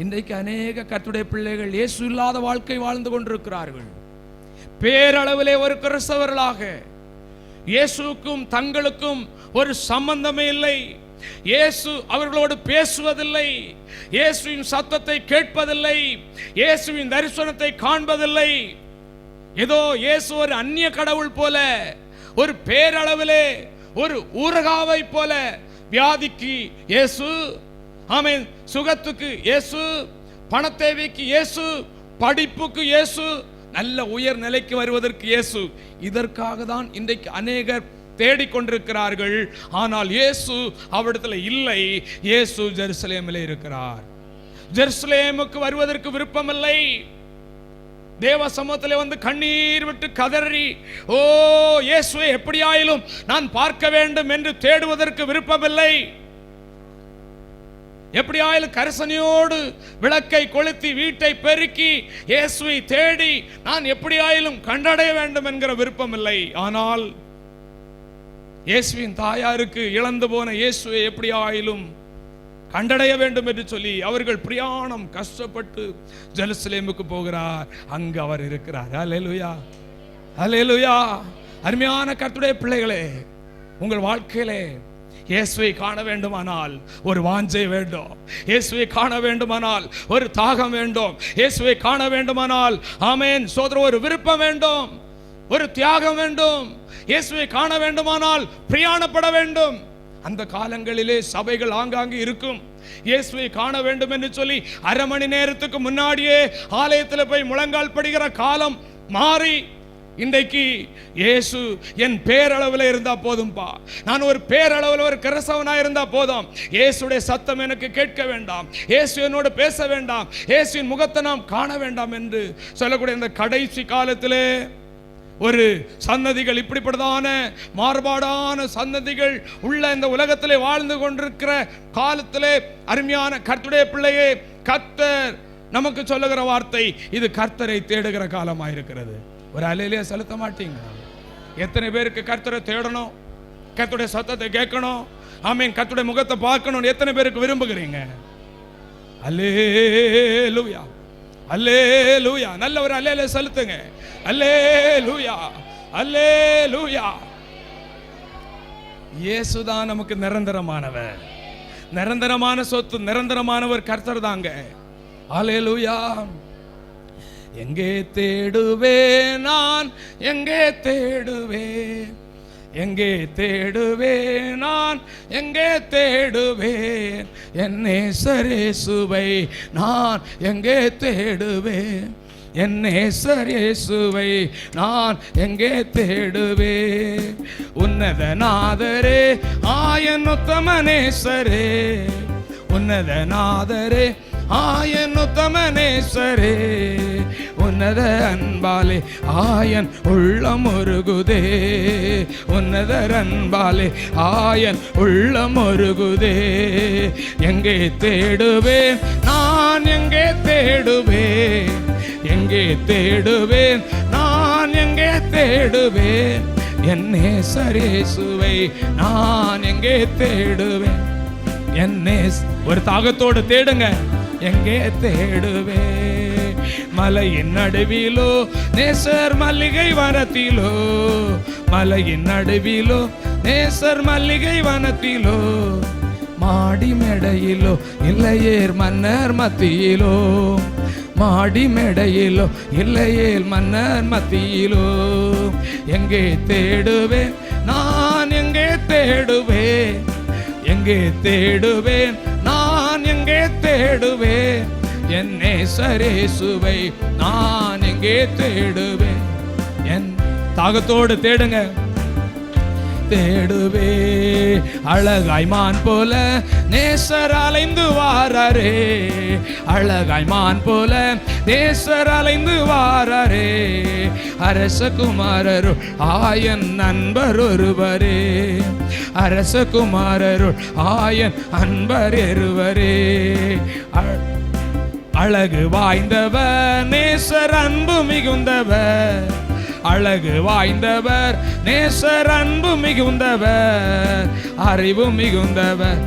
A: இன்றைக்கு அநேக கர்த்தருடைய பிள்ளைகள் இயேசு இல்லாத வாழ்க்கை வாழ்ந்து கொண்டிருக்கிறார்கள். பேரளவிலே ஒரு கிறிஸ்தவர்களாக, இயேசுக்கும் தங்களுக்கும் ஒரு சம்பந்தமே இல்லை. இயேசு அவர்களோடு பேசுவதில்லை, இயேசுவின் சத்தத்தை கேட்பதில்லை, இயேசுவின் தரிசனத்தை காண்பதில்லை. ஏதோ இயேசு ஒரு அந்நிய கடவுள் போல, ஒரு பேரளவிலே ஒரு ஊரகாவை போல. வியாதிக்கு இயேசு, ஆமென், சுகத்துக்கு இயேசு, பணத்தேவைக்கு இயேசு, படிப்புக்கு இயேசு, நல்ல உயர் நிலைக்கு வருவதற்கு இயேசு. இதற்காக தான் இன்றைக்கு அநேகர் தேடிக்கொண்டிருக்கிறார்கள். ஆனால் இயேசு அவரிடத்தில் இல்லை. இயேசு ஜெருசலேமிலே இருக்கிறார். ஜெருசலேமுக்கு வருவதற்கு விருப்பமில்லை. தேவ சமூகத்திலே வந்து கண்ணீர் விட்டு கதறி, ஓ இயேசுவை எப்படியாயிலும் நான் பார்க்க வேண்டும் என்று தேடுவதற்கு விருப்பமில்லை. எப்படியாயிலும் கரிசனையோடு விளக்கை கொளுத்தி வீட்டை பெருக்கி இயேசுவை தேடி நான் எப்படியாயிலும் கண்டடைய வேண்டும் என்கிற விருப்பம் இல்லை. ஆனால் இயேசுவின் தாயாருக்கு இழந்து போன இயேசுவை எப்படியாயிலும் கண்டடைய வேண்டும் என்று சொல்லி அவர்கள் பிரயாணம் கஷ்டப்பட்டு ஜெருசலேமுக்கு போகிறார். அங்கு அவர் இருக்கிறார். அல்லேலூயா, அல்லேலூயா. அருமையான கர்த்தருடைய பிள்ளைகளே, உங்கள் வாழ்க்கையிலே இயேசுவை காண வேண்டுமானால் ஒரு வாஞ்சை வேண்டும். இயேசுவை காண வேண்டுமானால் ஒரு தாகம் வேண்டும். இயேசுவை காண வேண்டுமானால் ஆமென் சோதர ஒரு விருப்பம் வேண்டும், ஒரு தியாகம் வேண்டும். இயேசுவை காண வேண்டுமானால் பிரயாணப்பட வேண்டும். அந்த காலங்களிலே சபைகள் ஆங்காங்கு இருக்கும். இயேசுவை காண வேண்டும் என்று சொல்லி அரை மணி நேரத்துக்கு முன்னாடியே ஆலயத்தில் போய் முழங்கால் படுகிற காலம் மாறி இன்றைக்கு இயேசு என் பேரளவில் இருந்தா போதும்பா, நான் ஒரு பேரளவில் ஒரு கிறிஸ்தவனா இருந்தா போதும், இயேசுடைய சத்தம் எனக்கு கேட்க வேண்டாம், இயேசு என்னோடு பேச வேண்டாம், இயேசுவின் முகத்தை நாம் காண வேண்டாம் என்று சொல்லக்கூடிய இந்த கடைசி காலத்திலே ஒரு சன்னதிகள், இப்படிப்பட்டதான மாறுபாடான சன்னதிகள் உள்ள இந்த உலகத்திலே வாழ்ந்து கொண்டிருக்கிற காலத்திலே அருமையான கர்த்தருடைய பிள்ளையே, கர்த்தர் நமக்கு சொல்லுகிற வார்த்தை இது கர்த்தரை தேடுகிற காலமாயிருக்கிறது. ஒரு அலையிலே செலுத்த மாட்டீங்க. எத்தனை பேருக்கு கர்த்தரை தேடணும், கர்த்தருடைய சத்தத்தை கேட்கணும், ஆமென், கர்த்தருடைய முகத்தை பார்க்கணும், எத்தனை பேருக்கு விரும்புகிறீங்க? அல்லேலூயா, அல்லேலூயா. நல்ல ஒரு அல்லேலூயா செலுத்துங்க. அல்லேலூயா, அல்லேலூயா. இயேசுதான் நமக்கு நிரந்தரமானவர், நிரந்தரமான சொத்து, நிரந்தரமானவர் கர்த்தர் தாங்க. அல்லேலூயா. எங்கே தேடுவேன் நான், எங்கே தேடுவேன், எங்கே தேடுவேன் நான், எங்கே தேடுவேன், என் நேசரேசுவை நான் எங்கே தேடுவேன், என் நேசரேசுவை நான் எங்கே தேடுவேன். உன்னதநாதரே ஆயன் உத்தமனேசரே, உன்னதநாதரே ஆயன் உத்தமனேசரே, உன்னத அன்பாலே ஆயன் உள்ளம் ஒருகுதே, உன்னத அன்பாலே ஆயன் உள்ளம் ஒருகுதே. எங்கே தேடுவேன் நான், எங்கே தேடுவேன், எங்கே தேடுவேன் நான், எங்கே தேடுவேன், என் நேசரேசுவை நான் எங்கே தேடுவேன். என்னே ஒரு தாகத்தோடு தேடுங்க. எங்கே தேடுவே, மலையின் நடுவிலோ நேசர் மல்லிகை வனத்திலோ, மலையின் நடுவிலோ நேசர் மல்லிகை வனத்திலோ, மாடி மேடையிலோ இல்லையேர் மன்னர் மத்தியிலோ, மாடி மேடையிலோ இல்லையேல் மன்னர் மத்தியிலோ. எங்கே தேடுவேன் நான், எங்கே தேடுவேன், எங்கே தேடுவேன் நான், எங்கே தேடுவேன், என் நேசரேசுவை நான் எங்கே தேடுவேன். என் தாகத்தோடு தேடுங்க. தேடுவே அழகாய் மான் போல நேசர் அலைந்து வாரே, அழகாய் மான் போல நேசர் அலைந்து வாரே, அரசகுமாரருள் ஆயன் நண்பர் ஒருவரே, அரசகுமாரருள் ஆயன் அன்பர் ஒருவரே. அழகு வாய்ந்தவர் நேசர் அன்பு மிகுந்தவர், அழகு வாய்ந்தவர் நேசர் அன்பு மிகுந்தவர், அறிவு மிகுந்தவர்,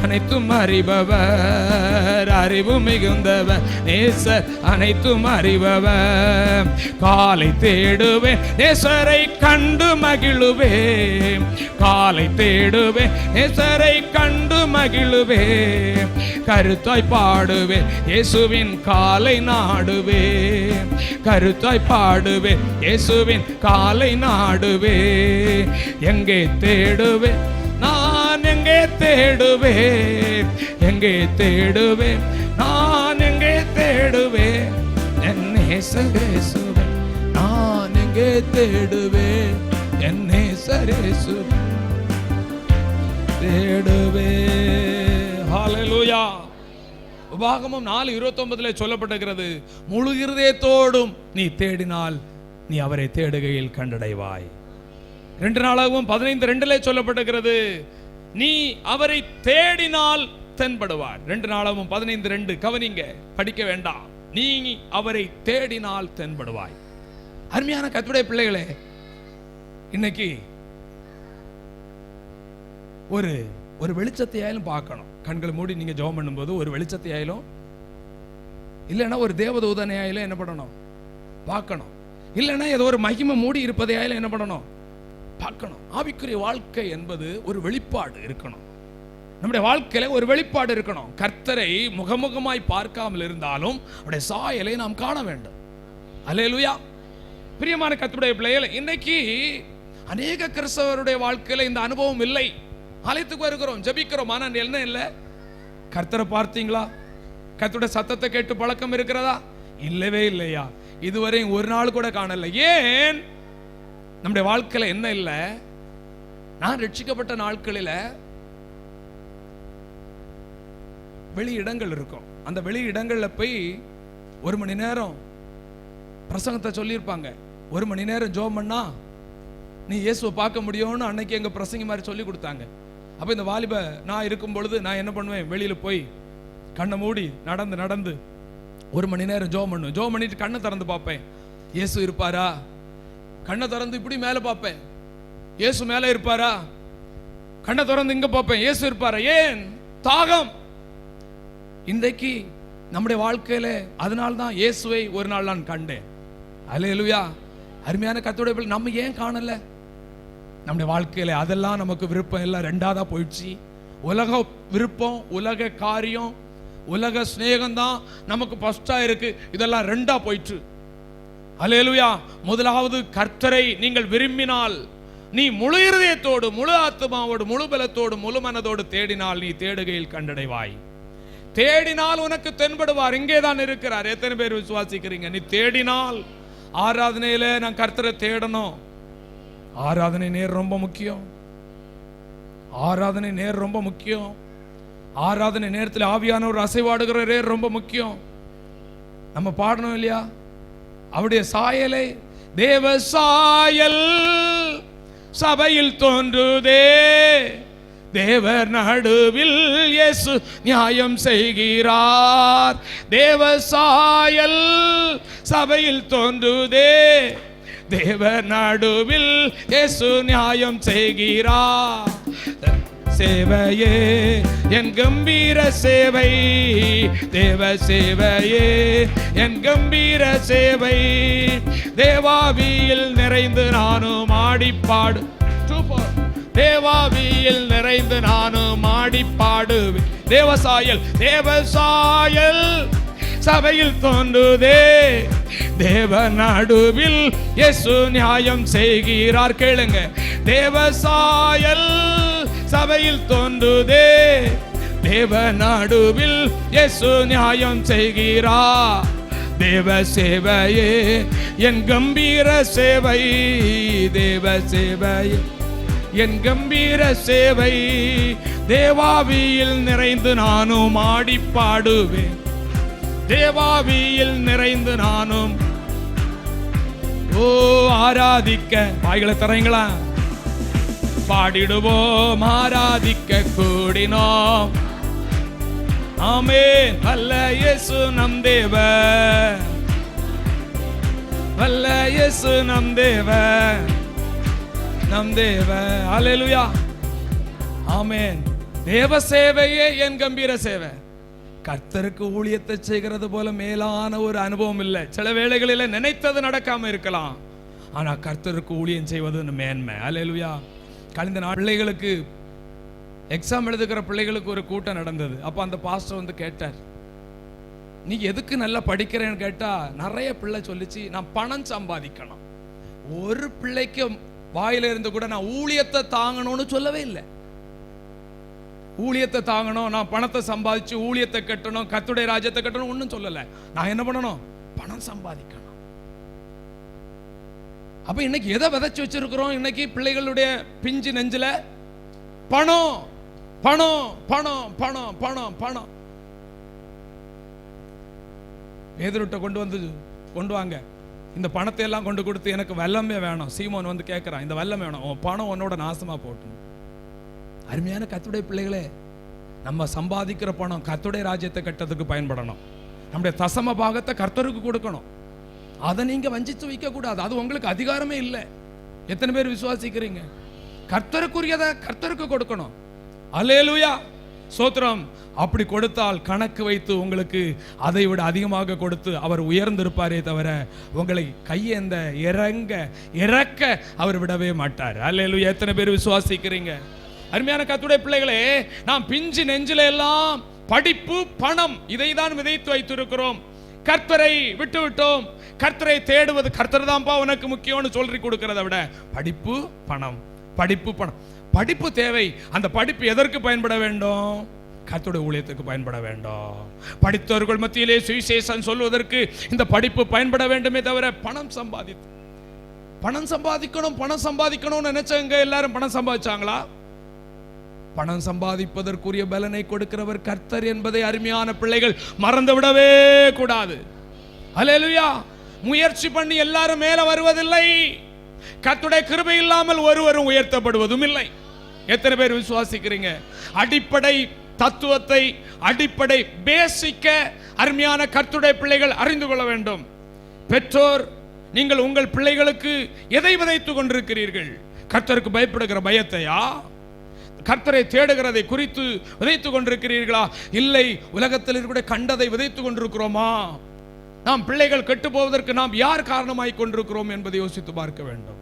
A: அனைத்தும் அறிபவர், அறிவு மிகுந்தவர் நேசர் அனைத்தும் அறிபவர். காலை தேடுவேன் நேசரை கண்டு மகிழுவேன், காலை தேடுவேன் நேசரை கண்டு மகிழுவேன். கருத்தாய் பாடுவேன் இயேசுவின் காலை நாடுவேன், கருத்தாய் பாடுவேன் இயேசுவின் காலை நாடுவேன். எங்கே தேடுவேன் நான், எங்கே தேடுவேன், எங்கே தேடுவேன் நான், எங்கே தேடுவேன் என் நேசர் இயேசுவை நான், எங்கே தேடுவேன் என் நேசர் இயேசுவை தேடுவேன். ஹல்லேலூயா. உபாகமம் 4:29 சொல்லப்பட்டிருக்கிறது, முழு இருதயத்தோடும் நீ தேடினால் நீ அவரை தேடுகையில் கண்டடைவாய். 2 நாளாகவும் 15:2 சொல்லப்பட்டிருக்கிறது, நீ அவரை தேடினால் தென்படுவார். 2 நாளாகவும் 15:2 கவனிங்க, படிக்க வேண்டாம். நீ அவரை தேடினால் தென்படுவாய். அருமையான கர்த்தருடைய பிள்ளைகளே, இன்னைக்கு ஒரு வெளிச்சத்தையாயிலும் பார்க்கணும். கண்களை மூடி நீங்க ஜெபம் பண்ணும்போது ஒரு வெளிச்சத்தையாயிலும், இல்லைன்னா ஒரு தேவதூதனையாயிலும் என்ன பண்ணணும்? பார்க்கணும். இல்லைன்னா ஏதோ ஒரு மகிமை மூடி இருப்பதையாயிலும் என்ன பண்ணணும்? பார்க்கணும். ஆவிக்குரிய வாழ்க்கை என்பது ஒரு வெளிப்பாடு இருக்கணும். நம்முடைய வாழ்க்கையில ஒரு வெளிப்பாடு இருக்கணும். கர்த்தரை முகமுகமாய் பார்க்காமல் இருந்தாலும் அவருடைய சாயலை நாம் காண வேண்டும். அல்லேலூயா. பிரியமான கர்த்தருடைய பிள்ளைகளே, இன்னைக்கு அநேக கிறிஸ்தவருடைய வாழ்க்கையில இந்த அனுபவம் இல்லை. ஆலயத்துக்கு வருகிறோம், ஜெபிக்கிறோம், ஆனால் என்ன இல்லை? கர்த்தரை பார்த்தீங்களா? கர்த்தருடைய சத்தத்தை கேட்டு பழக்கம் இருக்கிறதா? இல்லவே இல்லையா? இதுவரை ஒரு நாள் கூட காணல. ஏன்? நம்முடைய வாழ்க்கையில என்ன இல்லை? நான் ரட்சிக்கப்பட்ட நாட்களில வெளி இடங்கள் இருக்கும். அந்த வெளி இடங்கள்ல போய் 1 மணி நேரம் பிரசங்கத்தை சொல்லியிருப்பாங்க. 1 மணி நேரம் ஜெபம் பண்ணா நீ இயேசுவை பார்க்க முடியும்னு அன்னைக்கு எங்க பிரசங்கி மாதிரி சொல்லி கொடுத்தாங்க. அப்ப இந்த வாலிப நான் இருக்கும் பொழுது நான் என்ன பண்ணுவேன்? வெளியில போய் கண்ணை மூடி நடந்து 1 மணி நேரம் ஜெபம் பண்ணுவேன். ஜெபம் பண்ணிட்டு கண்ணை திறந்து பார்ப்பேன், இயேசு இருப்பாரா? கண்ணை திறந்து இப்படி மேல பார்ப்பேன், இயேசு மேல இருப்பாரா? கண்ணை திறந்து இங்க பார்ப்பேன், இயேசு இருப்பாரா? ஏன்? தாகம். இன்றைக்கு நம்முடைய வாழ்க்கையில அதனால்தான் இயேசுவை ஒரு நாள் நான் கண்டேன். அல்லேலூயா. அருமையான கர்த்தருடைய பிள்ளை, நம்ம ஏன் காணல? நம்முடைய வாழ்க்கையில அதெல்லாம் நமக்கு விருப்பம் எல்லாம் ரெண்டாவதா போயிடுச்சு. உலக விருப்பம், உலக காரியம், உலக ஸ்நேகம் தான் நமக்கு ஃபர்ஸ்டா இருக்கு. இதெல்லாம் ரெண்டா போயிட்டு. அல்லேலூயா. முதலாவது கர்த்தரை நீங்கள் விரும்பினால், நீ முழு இருதயத்தோடு, முழு ஆத்மாவோடு, முழு பலத்தோடு, முழு மனதோடு தேடினால் நீ தேடுகையில் கண்டடைவாய். தேடினால் உனக்கு தென்படுவார். இங்கேதான் இருக்கிறார். எத்தனை பேர் விசுவாசிக்கிறீங்க? நீ தேடினால். ஆராதனையில நான் கர்த்தரை தேடணும். ஆராதனை நேர் ரொம்ப முக்கியம். ஆராதனை நேர் ரொம்ப முக்கியம். ஆராதனை நேரத்தில் ஆவியானவர் அசைவாடுகிற நேர் ரொம்ப முக்கியம். நம்ம பாடணும் இல்லையா? அவருடைய சாயலை, தேவ சாயல் சபையில் தோன்றுதே, தேவர் நடுவில் இயேசு நியாயம் செய்கிறார். தேவ சாயல் சபையில் தோன்றுதே, தேவர் நடுவில் இயேசு நியாயம் செய்கிறார். சேவையே என் கம்பீர சேவை, தேவ சேவையே என் கம்பீர சேவை. தேவாவியில் நிறைந்து நானும் ஆடிப்பாடு, தேவாவியில் நிறைந்து நானும் ஆடிப்பாடுவேன். தேவசாயல், தேவசாயல் சபையில் தோன்றுதே, தேவ நடுவில் இயேசு நியாயம் செய்கிறார். கேளுங்க, தேவசாயல் சபையில் தோன்றுதே, தேவ நடுவில் இயேசு நியாயம் செய்கிறார். தேவ சேவையே என் கம்பீர சேவை, தேவ சேவையே என் கம்பீர சேவை. தேவாவியில் நிறைந்து நானும் ஆடி பாடுவேன், தேவாவியில் நிறைந்து நானும் ஓ ஆராதிக்க. வாய்களை தரீங்களா? பாடிடுவோம், ஆராதிக்க கூடினோம். ஆமென். வல்ல இயேசு நம் தேவ, வல்ல இயேசு நம் தேவ, நம் தேவ. அல்லேலூயா. ஆமென். தேவ சேவையே என் கம்பீர சேவை. கர்த்தருக்கு ஊழியத்தை செய்கிறது போல மேலான ஒரு அனுபவம் இல்லை. சில வேளைகளில் நினைத்தது நடக்காம இருக்கலாம், ஆனா கர்த்தருக்கு ஊழியம் செய்வது மேன்மை. அல்லேலூயா. கழிந்த நாள் பிள்ளைகளுக்கு எக்ஸாம் எழுதுகிற பிள்ளைகளுக்கு ஒரு கூட்டம் நடந்தது. அப்போ அந்த பாஸ்டர் வந்து கேட்டார், நீ எதுக்கு நல்லா படிக்கிறேன்னு கேட்டா நிறைய பிள்ளை சொல்லிச்சு, நான் பணம் சம்பாதிக்கணும். ஒரு பிள்ளைக்கு வாயில இருந்து கூட நான் ஊழியத்தை தாங்கணும்னு சொல்லவே இல்லை. ஊழியத்தை தாங்கணும், நான் பணத்தை சம்பாதிச்சு ஊழியத்தை கட்டணும், கர்த்தருடைய ராஜ்யத்தை கட்டணும் ஒன்றும் சொல்லலை. நான் என்ன பண்ணணும்? பணம் சம்பாதிக்கணும். அப்ப இன்னைக்கு எதை விதைச்சு வச்சிருக்கிறோம்? இன்னைக்கு பிள்ளைகளுடைய பிஞ்சு நெஞ்சில பணம் பணம் பணம் பணம் பணம் பணம். பேதுருட்ட கொண்டு வாங்க, இந்த பணத்தை எல்லாம் கொண்டு கொடுத்து எனக்கு வெள்ளமே வேணும். சீமோன் வந்து கேட்கிறான், இந்த வெள்ளம் வேணும், உன் பணம் உன்னோட நாசமா போட்டு. அருமையான கர்த்தருடைய பிள்ளைகளே, நம்ம சம்பாதிக்கிற பணம் கர்த்தருடைய ராஜ்யத்தை கட்டத்துக்கு பயன்படணும். நம்முடைய தசம பாகத்தை கர்த்தருக்கு கொடுக்கணும். அதை நீங்க வஞ்சித்து வைக்க கூடாது. அது உங்களுக்கு அதிகாரமே இல்லை. எத்தனை பேர் விசுவாசிக்கிறீங்க? கர்த்தருக்குரியதை கர்த்தருக்கு கொடுக்கணும். அல்லேலூயா, ஸ்தோத்திரம். அப்படி கொடுத்தால் கணக்கு வைத்து உங்களுக்கு அதை விட அதிகமாக கொடுத்து அவர் உயர்ந்திருப்பாரே தவிர உங்களை கையேந்த இறக்க அவர் விடவே மாட்டார். அல்லேலூயா. எத்தனை பேர் விசுவாசிக்கிறீங்க? அருமையான கர்த்தருடைய பிள்ளைகளே, நாம் பிஞ்சு நெஞ்சில எல்லாம் படிப்பு பணம் இதை தான் விதைத்து வைத்திருக்கிறோம். கர்த்தரை விட்டு விட்டோம். கர்த்தரை தேடுவது, கர்த்தர் தான்ப்பா உனக்கு முக்கியம்னு சொல்லி கொடுக்கிறத விட படிப்பு பணம், படிப்பு பணம். படிப்பு தேவை. அந்த படிப்பு எதற்கு பயன்பட வேண்டும்? கர்த்தருடைய ஊழியத்துக்கு பயன்பட வேண்டும். படித்தவர்கள் மத்தியிலே சுவிசேஷம் சொல்வதற்கு இந்த படிப்பு பயன்பட வேண்டுமே தவிர பணம் சம்பாதிக்கணும் நினைச்சவங்க எல்லாரும் பணம் சம்பாதிச்சாங்களா? பணம் சம்பாதிப்பதற்குரிய பலனை கொடுக்கிறவர் கர்த்தர் என்பதை அருமையான பிள்ளைகள் மறந்து விடவே கூடாது. அல்லேலூயா. முயற்சி பண்ணி எல்லாரும் மேல வருவதில்லை. கர்த்தருடைய கிருபை இல்லாமல் ஒருவரும் உயர்த்தப்படுவதும் இல்லை. எத்தனை பேர் விசுவாசிக்கிறீங்க? அடிப்படை தத்துவத்தை, அடிப்படை பேசிக்க அருமையான கர்த்தருடைய பிள்ளைகள் அறிந்து கொள்ள வேண்டும். பெற்றோர், நீங்கள் உங்கள் பிள்ளைகளுக்கு எதை விதைத்துக் கொண்டிருக்கிறீர்கள்? கர்த்தருக்கு பயப்படுகிற பயத்தையா? கர்த்தரை தேடுகிறதை குறித்து விதைத்துக் கொண்டிருக்கிறீர்களா? இல்லை, உலகத்தில் இருக்கிற கண்டதை விதைத்துக் கொண்டிருக்கிறோமா? நாம் பிள்ளைகள் கெட்டு போவதற்கு நாம் யார் காரணமாய் கொண்டிருக்கிறோம் என்பதை யோசித்து பார்க்க வேண்டும்.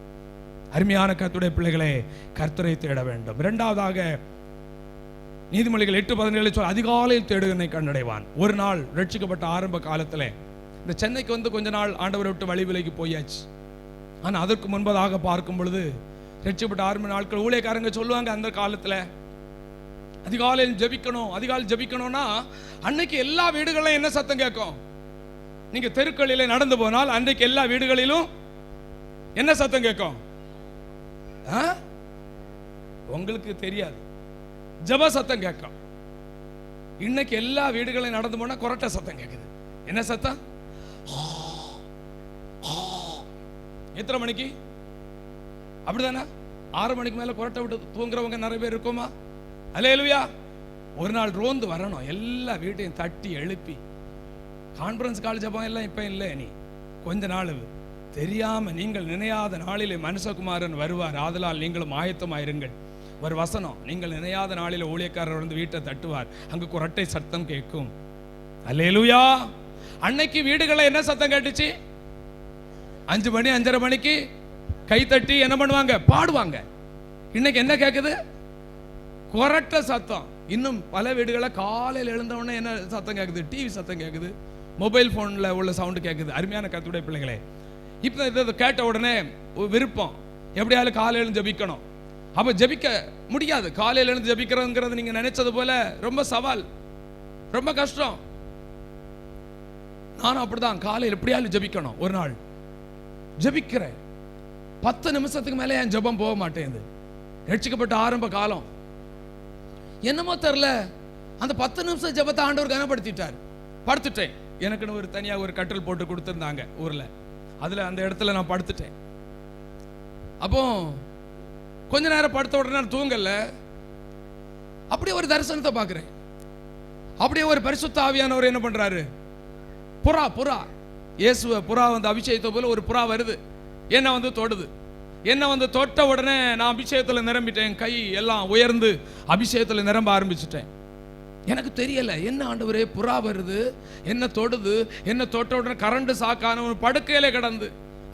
A: அருமையான கர்த்தருடைய பிள்ளைகளே, கர்த்தரை தேட வேண்டும். இரண்டாவதாக நீதிமொழிகள் 8:17 சொல்ல, அதிகாலையில் தேடுகிறனை கண்டடைவான். ஒரு நாள் ரட்சிக்கப்பட்ட ஆரம்ப காலத்தில் இந்த சென்னைக்கு வந்து கொஞ்ச நாள் ஆண்டவரை விட்டு வழி விலைக்கு போயாச்சு. ஆனால் அதற்கு முன்பதாக பார்க்கும் பொழுது ரட்சிக்கப்பட்ட ஆரம்ப நாட்கள் ஊழியக்காரங்க சொல்லுவாங்க, அந்த காலத்தில் அதிகாலையில் ஜெபிக்கணும்னா அன்னைக்கு எல்லா வீடுகளிலும் என்ன சத்தம் கேட்கும்? நீங்க தெருக்களிலே நடந்து போனால் அன்றைக்கு எல்லா வீடுகளிலும் என்ன சத்தம் கேட்கும்? உங்களுக்கு தெரியாது, ஜெப சத்தம் கேட்கும். இன்னைக்கு எல்லா வீடுகளையும் நடந்து போனா கொரட்டை சத்தம் கேட்குது. என்ன சத்தம்? எத்தனை மணிக்கு? அப்படிதானே? 6 மணிக்கு மேல கொரட்டை விட்டு தூங்குறவங்க நிறைய பேர் இருக்குமா? அல்லேலூயா. ஒரு நாள் ரோந்து வரணும், எல்லா வீட்டையும் தட்டி எழுப்பி. கான்ஃபரன்ஸ் கால் ஜெபம் எல்லாம் இப்ப இல்லை. நீ கொஞ்ச நாள் தெரியாம நீங்கள் நினையாத நாளிலே மனுஷகுமாரன் வருவார், ஆதலால் நீங்களும் ஆயத்தமாயிருங்கள். ஒரு வசனம், நீங்கள் நினையாத நாளில் ஊழியக்காரர் வந்து வீட்டை தட்டுவார், அங்கு கொரட்டை சத்தம் கேட்கும். அல்லேலூயா. அன்னைக்கு வீடுகளை என்ன சத்தம் கேட்டுச்சு? 5 மணி 5:30 மணிக்கு கை தட்டி என்ன பண்ணுவாங்க? பாடுவாங்க. இன்னைக்கு என்ன கேட்குது? கொரட்டை சத்தம். இன்னும் பல வீடுகளை காலையில் எழுந்தவுடனே என்ன சத்தம் கேட்குது? டிவி சத்தம் கேட்குது, மொபைல் போன்ல உள்ள சவுண்டு கேட்குது. அருமையான கர்த்தருடைய பிள்ளைகளே, இப்போ இதை கேட்ட உடனே விருப்பம் எப்படியாலும் காலையில் ஜெபிக்கணும். அப்ப ஜெபிக்க முடியாது. காலையில் எழுந்து ஜெபிக்கிறதுங்கிறது நீங்க நினைச்சது போல ரொம்ப சவால், ரொம்ப கஷ்டம். நானும் அப்படிதான் காலையில் எப்படியாலும் ஜெபிக்கணும். ஒரு நாள் ஜெபிக்கிறேன், 10 நிமிஷத்துக்கு மேலே என் ஜெபம் போக மாட்டேங்குது. ரட்சிக்கப்பட்ட ஆரம்ப காலம் என்னமோ தெரியல, அந்த 10 நிமிஷம் ஜெபத்தை ஆண்டவர் கனப்படுத்திட்டார். படுத்துட்டேன். எனக்குன்னு ஒரு தனியாக ஒரு கட்டில் போட்டு கொடுத்துருந்தாங்க ஊர்ல, அதுல அந்த இடத்துல நான் படுத்துட்டேன். அப்போ கொஞ்ச நேரம் படுத்த உடனே நான் தூங்கல. அப்படியே ஒரு தரிசனத்தை பார்க்கிறேன். அப்படியே ஒரு பரிசுத்த ஆவியானவர் என்ன பண்றாரு? புறா இயேசுவ புறா வந்து அபிஷேகத்தை போல ஒரு புறா வருது, என்ன வந்து தொடுது. என்ன வந்து தொட்ட உடனே நான் அபிஷேகத்தில் நிரம்பிட்டேன். கை எல்லாம் உயர்ந்து அபிஷேகத்தில் நிரம்ப ஆரம்பிச்சிட்டேன். எனக்கு தெரியல என்ன ஆண்டவரே, புறா வருது, என்ன தொடுது, என்ன தொட்ட உடனே கரண்ட் சாக்கான ஒரு படுக்கையிலே கிடந்து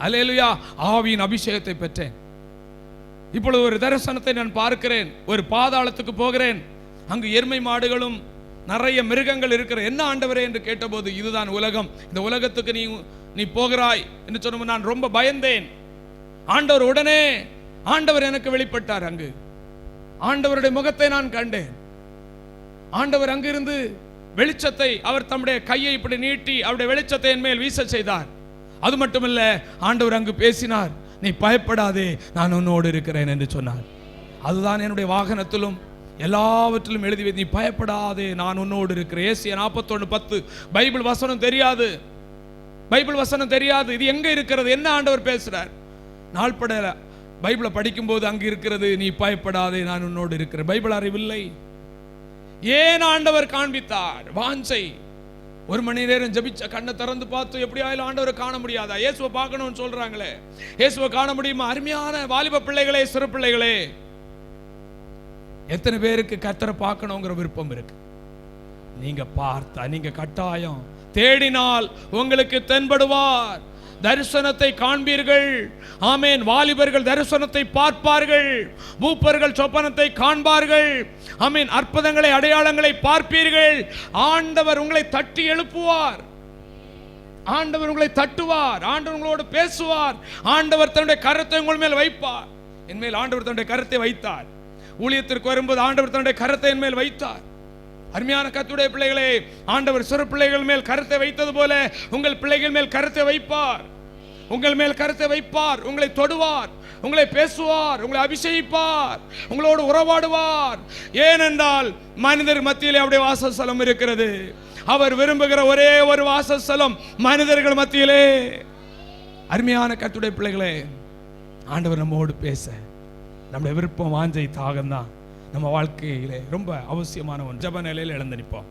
A: அல்லேலூயா ஆவியின் அபிஷேகத்தை பெற்றேன். இப்பொழுது ஒரு தரிசனத்தை நான் பார்க்கிறேன். ஒரு பாதாளத்துக்கு போகிறேன். அங்கு எருமை மாடுகளும் நிறைய மிருகங்கள் இருக்கிற. என்ன ஆண்டவரே என்று கேட்டபோது, இதுதான் உலகம், இந்த உலகத்துக்கு நீ போகிறாய் என்று சொன்ன. நான் ரொம்ப பயந்தேன். ஆண்டவர் உடனே ஆண்டவர் எனக்கு வெளிப்பட்டார். அங்கு ஆண்டவருடைய முகத்தை நான் கண்டேன். ஆண்டவர் அங்கிருந்து வெளிச்சத்தை அவர் தம்முடைய கையை இப்படி நீட்டி அவருடைய வெளிச்சத்தை என் மேல் வீச செய்தார். அது மட்டுமல்ல, ஆண்டவர் அங்கு பேசினார். நீ பயப்படாதே, நான் உன்னோடு இருக்கிறேன் என்று சொன்னார். அதுதான் என்னுடைய வாகனத்திலும் எல்லாவற்றிலும் எழுதி, நீ பயப்படாதே, நான் உன்னோடு இருக்கிறேன். ஏசியா 41:10. பைபிள் வசனம் தெரியாது, பைபிள் வசனம் தெரியாது. இது எங்க இருக்கிறது, என்ன ஆண்டவர் பேசுறார்? நாள்பட பைபிளை படிக்கும்போது அங்கு இருக்கிறது, நீ பயப்படாதே, நான் உன்னோடு இருக்கிறேன். பைபிள் அறிவில்லை. ஏன் ஆண்டவர் காண்பித்தார்? வாஞ்சை. 1 மணி நேரம் ஜபிச்ச, கண்ணை திறந்து பார்த்து எப்படியாலும் ஆண்டவரை காண முடியாதா? இயேசுவை பார்க்கணும்னு சொல்றாங்களே, இயேசுவை காண முடியுமா? அருமையான வாலிப பிள்ளைகளே, சிறு பிள்ளைகளே, எத்தனை பேருக்கு கர்த்தரை பார்க்கணுங்கிற விருப்பம் இருக்கு? நீங்க பார்த்தா, நீங்க கட்டாயம் தேடினால் உங்களுக்கு தென்படுவார். தரிசனத்தை காண்பீர்கள். ஆமென். வாலிபர்கள் தரிசனத்தை பார்ப்பார்கள், மூப்பர்கள் சொப்பனத்தை காண்பார்கள். ஆமென். அற்புதங்களை, அடையாளங்களை பார்ப்பீர்கள். ஆண்டவர் உங்களை தட்டி எழுப்புவார். ஆண்டவர் உங்களை தட்டுவார். ஆண்டவர் உங்களோடு பேசுவார். ஆண்டவர் தன்னுடைய கரத்தை உங்கள் மேல் வைப்பார். என் மேல் ஆண்டவர் தன்னுடைய கரத்தை வைத்தார். ஊழியத்திற்கு வரும்போது ஆண்டவர் தன்னுடைய கரத்தை என் மேல் வைத்தார். அருமையான கர்த்தருடைய பிள்ளைகளே, ஆண்டவர் சிறு பிள்ளைகள் மேல் கரத்தை வைத்தது போல உங்கள் பிள்ளைகள் மேல் கரத்தை வைப்பார். உங்கள் மேல் கரத்தை வைப்பார். உங்களை தொடுவார், உங்களை பேசுவார், உங்களை அபிஷேகிப்பார், உங்களோடு உறவாடுவார். ஏனென்றால் மனிதர் மத்தியிலே அவருடைய வாசஸ்தலம் இருக்கிறது. அவர் விரும்புகிற ஒரே ஒரு வாசஸ்தலம் மனிதர்கள் மத்தியிலே. அருமையான கர்த்தருடைய பிள்ளைகளே, ஆண்டவர் நம்மோடு பேச நம்முடைய விருப்பம், வாஞ்சை, தாகம் தான் நம்ம வாழ்க்கையிலே ரொம்ப அவசியமான ஒன்று. ஜெப நிலையில் எழுந்து நிற்போம்.